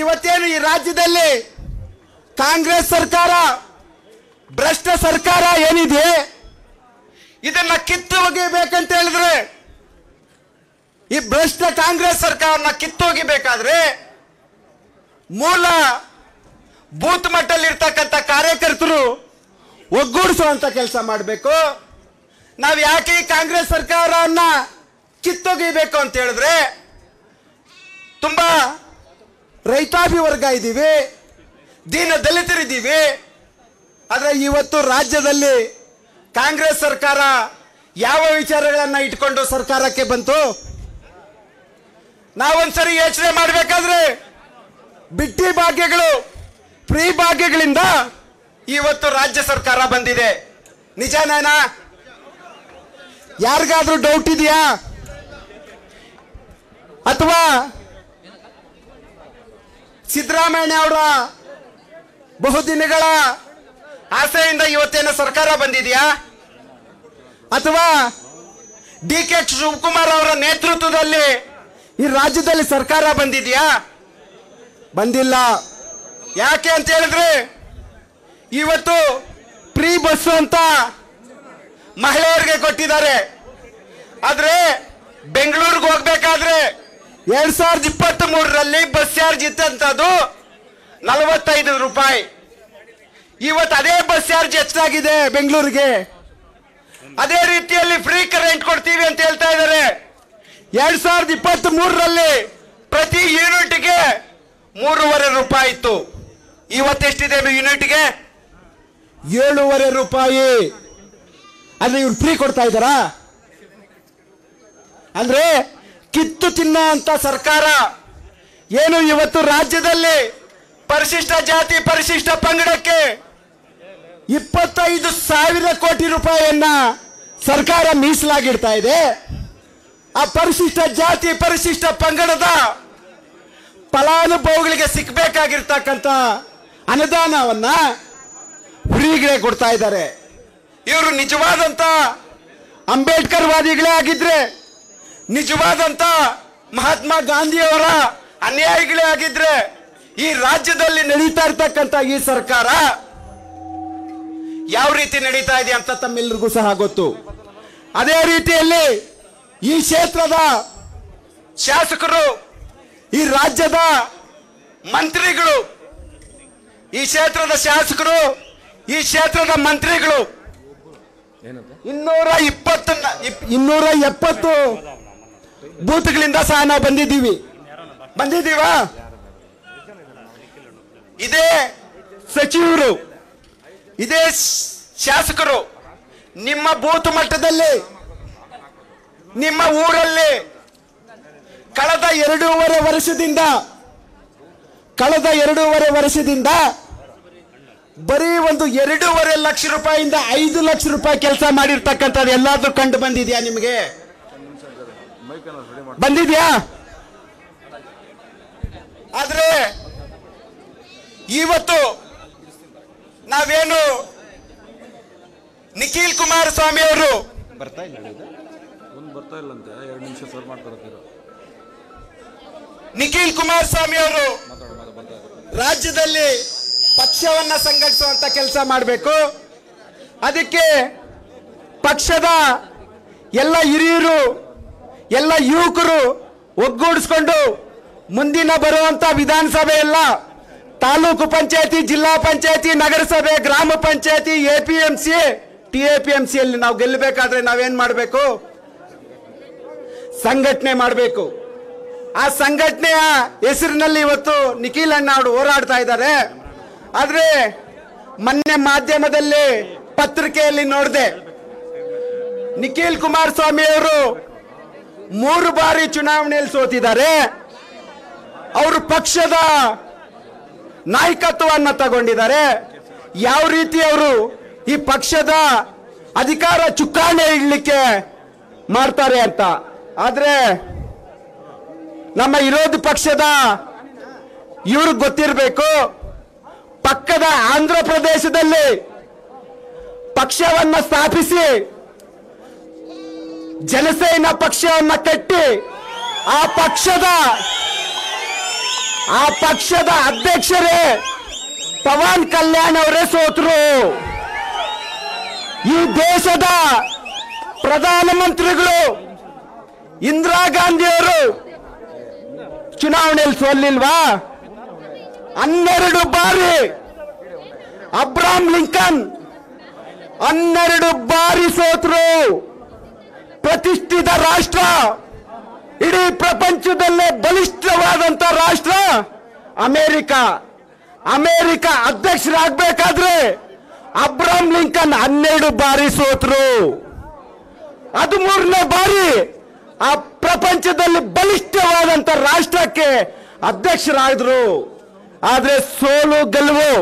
ಇವತ್ತೇನು ಈ ರಾಜ್ಯದಲ್ಲಿ ಕಾಂಗ್ರೆಸ್ ಸರ್ಕಾರ ಭ್ರಷ್ಟ ಸರ್ಕಾರ ಏನಿದೆ ಇದನ್ನ ಕಿತ್ತು ಒಗಿಬೇಕಂತ ಹೇಳಿದ್ರೆ ಈ ಭ್ರಷ್ಟ ಕಾಂಗ್ರೆಸ್ ಸರ್ಕಾರನ ಕಿತ್ತೋಗಿಬೇಕಾದ್ರೆ ಮೂಲ ಬೂತ್ ಮಟ್ಟದಲ್ಲಿ ಇರ್ತಕ್ಕಂಥ ಕಾರ್ಯಕರ್ತರು ಒಗ್ಗೂಡಿಸುವಂತ ಕೆಲಸ ಮಾಡಬೇಕು. ನಾವು ಯಾಕೆ ಈ ಕಾಂಗ್ರೆಸ್ ಸರ್ಕಾರವನ್ನ ಕಿತ್ತೊಗಿಬೇಕು ಅಂತ ಹೇಳಿದ್ರೆ ತುಂಬಾ ರೈತಾಪಿ ವರ್ಗ ಇದ್ದೀವಿ, ದೀನ ದಲಿತರಿದ್ದೀವಿ. ಆದರೆ ಇವತ್ತು ರಾಜ್ಯದಲ್ಲಿ ಕಾಂಗ್ರೆಸ್ ಸರ್ಕಾರ ಯಾವ ವಿಚಾರಗಳನ್ನ ಇಟ್ಕೊಂಡು ಸರ್ಕಾರಕ್ಕೆ ಬಂತು? ನಾವೊಂದ್ಸರಿ ಯೋಚನೆ ಮಾಡಬೇಕಾದ್ರೆ ಬಿಟ್ಟಿ ಭಾಗ್ಯಗಳು ಫ್ರೀ ಭಾಗ್ಯಗಳಿಂದ ಇವತ್ತು ರಾಜ್ಯ ಸರ್ಕಾರ ಬಂದಿದೆ. ನಿಜನೇನಾ? ಯಾರಿಗಾದ್ರೂ ಡೌಟ್ ಇದೆಯಾ? ಅಥವಾ ಸಿದ್ದರಾಮಯ್ಯ ಅವರ ಬಹುದಿನಗಳ ಆಸೆಯಿಂದ ಇವತ್ತೇನು ಸರ್ಕಾರ ಬಂದಿದೆಯಾ? ಅಥವಾ DK ಶಿವಕುಮಾರ್ ಅವರ ನೇತೃತ್ವದಲ್ಲಿ ಈ ರಾಜ್ಯದಲ್ಲಿ ಸರ್ಕಾರ ಬಂದಿದೆಯಾ? ಬಂದಿಲ್ಲ. ಯಾಕೆ ಅಂತ ಹೇಳಿದ್ರೆ ಇವತ್ತು ಫ್ರೀ ಬಸ್ ಅಂತ ಮಹಿಳೆಯರಿಗೆ ಕೊಟ್ಟಿದ್ದಾರೆ. ಆದ್ರೆ ಬೆಂಗಳೂರಿಗೆ ಹೋಗ್ಬೇಕಾದ್ರೆ 2023ರಲ್ಲಿ ಬಸ್ ಚಾರ್ಜ್ ಇತ್ತಂತದ್ದು 45 ರೂಪಾಯಿ. ಇವತ್ತು ಅದೇ ಬಸ್ ಚಾರ್ಜ್ ಹೆಚ್ಚಾಗಿದೆ ಬೆಂಗಳೂರಿಗೆ. ಅದೇ ರೀತಿಯಲ್ಲಿ ಫ್ರೀ ಕರೆಂಟ್ ಕೊಡ್ತೀವಿ ಅಂತ ಹೇಳ್ತಾ ಇದ್ದಾರೆ. 2023ರಲ್ಲಿ ಪ್ರತಿ ಯೂನಿಟ್ಗೆ 3.5 ರೂಪಾಯಿ ಇತ್ತು. ಇವತ್ತೆಷ್ಟಿದೆ ಯೂನಿಟ್ಗೆ? 7.5 ರೂಪಾಯಿ. ಅಂದ್ರೆ ಇವ್ರು ಫ್ರೀ ಕೊಡ್ತಾ ಇದ್ದಾರಾ? ಅಂದ್ರೆ ಕಿತ್ತು ತಿನ್ನೋ ಅಂತ ಸರ್ಕಾರ ಏನು ಇವತ್ತು ರಾಜ್ಯದಲ್ಲಿ ಪರಿಶಿಷ್ಟ ಜಾತಿ ಪರಿಶಿಷ್ಟ ಪಂಗಡಕ್ಕೆ 25,000 ಕೋಟಿ ರೂಪಾಯಿಯನ್ನ ಸರ್ಕಾರ ಮೀಸಲಾಗಿಡ್ತಾ ಇದೆ. ಆ ಪರಿಶಿಷ್ಟ ಜಾತಿ ಪರಿಶಿಷ್ಟ ಪಂಗಡದ ಫಲಾನುಭವಿಗಳಿಗೆ ಸಿಕ್ಕಬೇಕಾಗಿರ್ತಕ್ಕಂಥ ಅನುದಾನವನ್ನ ಫ್ರೀಗೆ ಕೊಡ್ತಾ ಇದ್ದಾರೆ. ಇವರು ನಿಜವಾದಂತ ಅಂಬೇಡ್ಕರ್ ವಾದಿಗಳೇ ಆಗಿದ್ರೆ, ನಿಜವಾದಂತ ಮಹಾತ್ಮ ಗಾಂಧಿಯವರ ಅನ್ಯಾಯಿಗಳೇ ಆಗಿದ್ರೆ ಈ ರಾಜ್ಯದಲ್ಲಿ ನಡೀತಾ ಇರ್ತಕ್ಕಂಥ ಈ ಸರ್ಕಾರ ಯಾವ ರೀತಿ ನಡೀತಾ ಇದೆ ಅಂತ ತಮ್ಮೆಲ್ಲರಿಗೂ ಸಹ ಗೊತ್ತು. ಅದೇ ರೀತಿಯಲ್ಲಿ ಈ ಕ್ಷೇತ್ರದ ಶಾಸಕರು, ಈ ರಾಜ್ಯದ ಮಂತ್ರಿಗಳು, ಈ ಕ್ಷೇತ್ರದ ಶಾಸಕರು, ಈ ಕ್ಷೇತ್ರದ ಮಂತ್ರಿಗಳು 270 ಬೂತ್ಗಳಿಂದ ಸಹ ನಾವು ಬಂದಿದ್ದೀವಾ? ಇದೇ ಸಚಿವರು, ಇದೇ ಶಾಸಕರು ನಿಮ್ಮ ಬೂತ್ ಮಟ್ಟದಲ್ಲಿ ನಿಮ್ಮ ಊರಲ್ಲಿ ಕಳೆದ 2.5 ವರ್ಷದಿಂದ ಬರೀ ಒಂದು 2.5 ಲಕ್ಷ ರೂಪಾಯಿಯಿಂದ 5 ಲಕ್ಷ ರೂಪಾಯಿ ಕೆಲಸ ಮಾಡಿರ್ತಕ್ಕಂಥದ್ದು ಎಲ್ಲಾದ್ರೂ ಕಂಡು ಬಂದಿದ್ಯಾ ನಿಮಗೆ? ಬಂದಿದ್ಯಾ? ಆದ್ರೆ ಇವತ್ತು ನಾವೇನು ನಿಖಿಲ್ ಕುಮಾರಸ್ವಾಮಿ ಅವರು ಬರ್ತಾ ಇಲ್ಲ ಅಂತ 2 ನಿಮಿಷ ಸರ್ ಮಾಡ್ತಾರೆ. ನಿಖಿಲ್ ಕುಮಾರಸ್ವಾಮಿ ಅವರು ರಾಜ್ಯದಲ್ಲಿ ಪಕ್ಷವನ್ನ ಸಂಘಟಿಸುವಂತ ಕೆಲಸ ಮಾಡಬೇಕು. ಅದಕ್ಕೆ ಪಕ್ಷದ ಎಲ್ಲ ಹಿರಿಯರು ಎಲ್ಲ ಯುವಕರು ಒಗ್ಗೂಡಿಸ್ಕೊಂಡು ಮುಂದಿನ ಬರುವಂತ ವಿಧಾನಸಭೆ ಎಲ್ಲ ತಾಲೂಕು ಪಂಚಾಯತಿ, ಜಿಲ್ಲಾ ಪಂಚಾಯತಿ, ನಗರಸಭೆ, ಗ್ರಾಮ ಪಂಚಾಯತಿ, APMC, TAPMCಯಲ್ಲಿ ನಾವು ಗೆಲ್ಲಬೇಕಾದ್ರೆ ನಾವೇನ್ ಮಾಡಬೇಕು? ಸಂಘಟನೆ ಮಾಡಬೇಕು. ಆ ಸಂಘಟನೆಯ ಹೆಸರಿನಲ್ಲಿ ಇವತ್ತು ನಿಖಿಲ್ ಅಣ್ಣ ಅವರು ಹೋರಾಡ್ತಾ ಇದ್ದಾರೆ. ಆದ್ರೆ ಮೊನ್ನೆ ಮಾಧ್ಯಮದಲ್ಲಿ ಪತ್ರಿಕೆಯಲ್ಲಿ ನೋಡಿದೆ, ನಿಖಿಲ್ ಕುಮಾರಸ್ವಾಮಿ ಅವರು 3 ಬಾರಿ ಚುನಾವಣೆಯಲ್ಲಿ ಸೋತಿದ್ದಾರೆ. ಅವರು ಪಕ್ಷದ ನಾಯಕತ್ವವನ್ನು ತಗೊಂಡಿದ್ದಾರೆ. ಯಾವ ರೀತಿ ಅವರು ಈ ಪಕ್ಷದ ಅಧಿಕಾರ ಚುಕ್ಕಾಣಿ ಇಡ್ಲಿಕ್ಕೆ ಮಾಡ್ತಾರೆ ಅಂತ. ಆದ್ರೆ ನಮ್ಮ ವಿರೋಧ ಪಕ್ಷದ ಇವ್ರಿಗೆ ಗೊತ್ತಿರಬೇಕು, ಪಕ್ಕದ ಆಂಧ್ರ ಪ್ರದೇಶದಲ್ಲಿ ಪಕ್ಷವನ್ನ ಸ್ಥಾಪಿಸಿ ಜನಸೇನಾ ಪಕ್ಷವನ್ನ ಕಟ್ಟಿ ಆ ಆ ಪಕ್ಷದ ಅಧ್ಯಕ್ಷರೇ ಪವನ್ ಕಲ್ಯಾಣ್ ಅವರೇ ಸೋತರು. ಈ ದೇಶದ ಪ್ರಧಾನಮಂತ್ರಿಗಳು ಇಂದಿರಾ ಗಾಂಧಿ ಅವರು ಚುನಾವಣೆಯಲ್ಲಿ ಸೋಲಿಲ್ವಾ? 12 ಬಾರಿ. ಅಬ್ರಾಹಂ ಲಿಂಕನ್ 12 ಬಾರಿ ಸೋತರು. ಪ್ರತಿಷ್ಠಿತ ರಾಷ್ಟ್ರ, ಇಡೀ ಪ್ರಪಂಚದಲ್ಲೇ ಬಲಿಷ್ಠವಾದಂತ ರಾಷ್ಟ್ರ ಅಮೆರಿಕ. ಅಮೆರಿಕ ಅಧ್ಯಕ್ಷರಾಗಬೇಕಾದ್ರೆ ಅಬ್ರಾಹಂ ಲಿಂಕನ್ 12 ಬಾರಿ ಸೋತರು. 13ನೇ ಬಾರಿ ಆ ಪ್ರಪಂಚದಲ್ಲಿ ಬಲಿಷ್ಠವಾದಂತ ರಾಷ್ಟ್ರಕ್ಕೆ ಅಧ್ಯಕ್ಷರಾದ್ರು. ಆದ್ರೆ ಸೋಲು ಗೆಲುವು.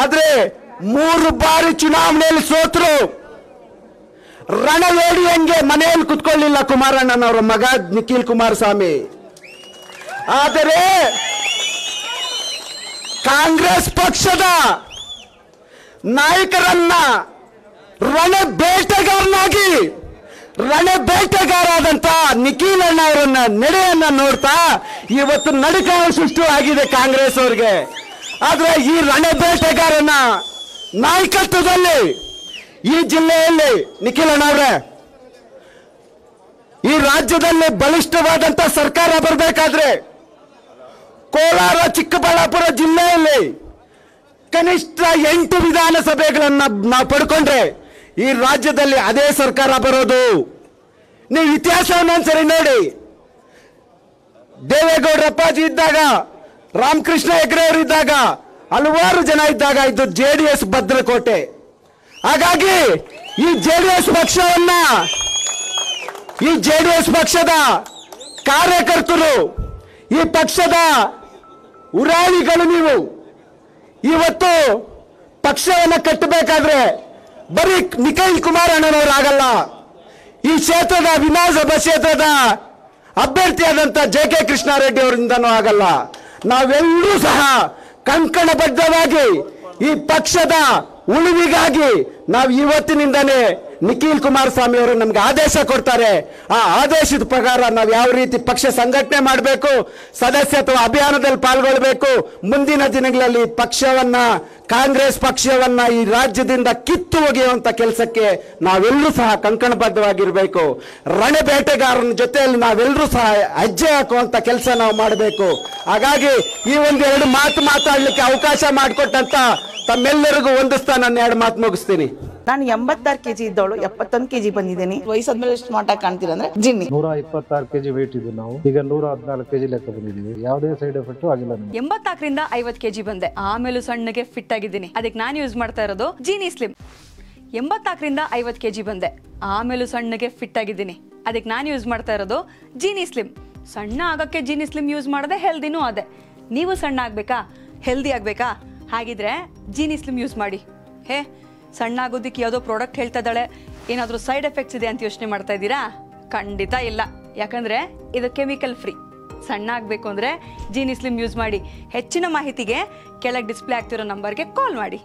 ಆದ್ರೆ 3 ಬಾರಿ ಚುನಾವಣೆಯಲ್ಲಿ ಸೋತರು. ರಣವೇಡಿಯಂಗೆ ಮನೆಯಲ್ಲಿ ಕುತ್ಕೊಳ್ಳಿಲ್ಲ ಕುಮಾರಣ್ಣನವರ ಮಗ ನಿಖಿಲ್ ಕುಮಾರಸ್ವಾಮಿ. ಆದರೆ ಕಾಂಗ್ರೆಸ್ ಪಕ್ಷದ ನಾಯಕರನ್ನ ರಣಬೇಟೆಗಾರಾದಂತ ನಿಖಿಲ್ ಅಣ್ಣ ಅವರನ್ನ ನಡೆಯನ್ನ ನೋಡ್ತಾ ಇವತ್ತು ನಡುಕ ಸೃಷ್ಟಿ ಆಗಿದೆ ಕಾಂಗ್ರೆಸ್ ಅವರಿಗೆ. ಆದ್ರೆ ಈ ರಣಬೇಟೆಗಾರನ ನಾಯಕತ್ವದಲ್ಲಿ ಈ ಜಿಲ್ಲೆಯಲ್ಲಿ ನಿಖಿಲ್ ಅಣ್ಣ ಅವರೇ, ಈ ರಾಜ್ಯದಲ್ಲಿ ಬಲಿಷ್ಠವಾದಂತ ಸರ್ಕಾರ ಬರಬೇಕಾದ್ರೆ ಕೋಲಾರ ಚಿಕ್ಕಬಳ್ಳಾಪುರ ಜಿಲ್ಲೆಯಲ್ಲಿ ಕನಿಷ್ಠ 8 ವಿಧಾನಸಭೆಗಳನ್ನ ನಾವು ಪಡ್ಕೊಂಡ್ರೆ ಈ ರಾಜ್ಯದಲ್ಲಿ ಅದೇ ಸರ್ಕಾರ ಬರೋದು. ನೀವು ಇತಿಹಾಸವನ್ನು ಒಂದ್ಸರಿ ನೋಡಿ. ದೇವೇಗೌಡರ ಅಪ್ಪಾಜಿ ಇದ್ದಾಗ, ರಾಮಕೃಷ್ಣ ಹೆಗಡೆ ಅವರು ಇದ್ದಾಗ, ಹಲವಾರು ಜನ ಇದ್ದಾಗ ಇದು JDS ಭದ್ರಕೋಟೆ. ಹಾಗಾಗಿ ಈ JDS ಪಕ್ಷದ ಕಾರ್ಯಕರ್ತರು, ಈ ಪಕ್ಷದ ಉರಾಣಿಗಳು ನೀವು ಇವತ್ತು ಪಕ್ಷವನ್ನು ಕಟ್ಟಬೇಕಾದ್ರೆ ಬರೀ ನಿಖಿಲ್ ಕುಮಾರಣ್ಣನವರಾಗಲ್ಲ. ಈ ಕ್ಷೇತ್ರದ ವಿಧಾನಸಭಾ ಕ್ಷೇತ್ರದ ಅಭ್ಯರ್ಥಿಯಾದಂತ JK ಕೃಷ್ಣಾರೆಡ್ಡಿ ಅವರಿಂದನೂ ಆಗಲ್ಲ. ನಾವೆಲ್ಲರೂ ಸಹ ಕಂಕಣಬದ್ಧವಾಗಿ ಈ ಪಕ್ಷದ ಉಳಿವಿಗಾಗಿ ನಾವು ಇವತ್ತಿನಿಂದನೇ ನಿಖಿಲ್ ಕುಮಾರಸ್ವಾಮಿ ಅವರು ನಮ್ಗೆ ಆದೇಶ ಕೊಡ್ತಾರೆ. ಆ ಆದೇಶದ ಪ್ರಕಾರ ನಾವು ಯಾವ ರೀತಿ ಪಕ್ಷ ಸಂಘಟನೆ ಮಾಡಬೇಕು, ಸದಸ್ಯತ್ವ ಅಭಿಯಾನದಲ್ಲಿ ಪಾಲ್ಗೊಳ್ಬೇಕು, ಮುಂದಿನ ದಿನಗಳಲ್ಲಿ ಪಕ್ಷವನ್ನ, ಕಾಂಗ್ರೆಸ್ ಪಕ್ಷವನ್ನ ಈ ರಾಜ್ಯದಿಂದ ಕಿತ್ತು ಒಗೆಯುವಂತ ಕೆಲಸಕ್ಕೆ ನಾವೆಲ್ಲರೂ ಸಹ ಕಂಕಣಬದ್ಧವಾಗಿರ್ಬೇಕು. ರಣಬೇಟೆಗಾರನ ಜೊತೆಯಲ್ಲಿ ನಾವೆಲ್ಲರೂ ಸಹ ಹೆಜ್ಜೆ ಹಾಕುವಂತ ಕೆಲಸ ನಾವು ಮಾಡಬೇಕು. ಹಾಗಾಗಿ ಈ 1-2 ಮಾತು ಮಾತಾಡ್ಲಿಕ್ಕೆ ಅವಕಾಶ ಮಾಡಿಕೊಟ್ಟಂತ ತಮ್ಮೆಲ್ಲರಿಗೂ ಹೊಂದಿಸ್ತಾ ನನ್ನ 2 ಮಾತು ಮುಗಿಸ್ತೀನಿ. ನಾನು 86 kg ಇದ್ದವಳು 71 kg ಬಂದಿದ್ದೀನಿ. ವಯಸ್ಸಾದ್ಮೇಲೆ ಸ್ಮಾರ್ಟ್ ಆಗಿ ಕಾಣ್ತೀರ ಅಂದ್ರೆ ಜಿನ್ನಿ. 126 kg ವೇಟ್ ಇದ್ದು ನಾವು ಈಗ 114 kg ಲೆಕ್ಕ ಬಂದಿದ್ದೀವಿ. ಯಾವುದೇ ಸೈಡ್ ಎಫೆಕ್ಟ್ ಆಗಿಲ್ಲ. 84ರಿಂದ 50 kg ಬಂದೆ. ಆಮೇಲೆ ಸಣ್ಣಗೆ ಫಿಟ್ ಆಗಿದ್ದೀನಿ. ಅದಕ್ಕೆ ನಾನು ಯೂಸ್ ಮಾಡ್ತಾ ಇರೋದು ಜೀನಿ ಸ್ಲಿಮ್. 84ರಿಂದ 50 kg ಬಂದೆ. ಆಮೇಲೆ ಸಣ್ಣಗೆ ಫಿಟ್ ಆಗಿದ್ದೀನಿ. ಅದಕ್ಕೆ ನಾನು ಯೂಸ್ ಮಾಡ್ತಾ ಇರೋದು ಜೀನಿ ಸ್ಲಿಮ್. ಸಣ್ಣ ಆಗಕ್ಕೆ ಜೀನಿ ಸ್ಲಿಮ್ ಯೂಸ್ ಮಾಡದೆ ಹೆಲ್ದಿನೂ ಅದೇ. ನೀವು ಸಣ್ಣ ಆಗ್ಬೇಕಾ, ಹೆಲ್ದಿ ಆಗ್ಬೇಕಾ? ಹಾಗಿದ್ರೆ ಜೀನಿ ಸ್ಲಿಮ್ ಯೂಸ್ ಮಾಡಿ. ಸಣ್ಣ ಆಗೋದಕ್ಕೆ ಯಾವುದೋ ಪ್ರಾಡಕ್ಟ್ ಹೇಳ್ತಾ ಇದ್ದಾಳೆ, ಏನಾದರೂ ಸೈಡ್ ಎಫೆಕ್ಟ್ಸ್ ಇದೆ ಅಂತ ಯೋಚನೆ ಮಾಡ್ತಾ ಇದ್ದೀರಾ? ಖಂಡಿತ ಇಲ್ಲ. ಯಾಕಂದ್ರೆ ಇದು ಕೆಮಿಕಲ್ ಫ್ರೀ. ಸಣ್ಣ ಆಗಬೇಕು ಅಂದರೆ ಜೀನಿ ಸ್ಲಿಮ್ ಯೂಸ್ ಮಾಡಿ. ಹೆಚ್ಚಿನ ಮಾಹಿತಿಗೆ ಕೆಳಗೆ ಡಿಸ್ಪ್ಲೇ ಆಗ್ತಿರೋ ನಂಬರ್ಗೆ ಕಾಲ್ ಮಾಡಿ.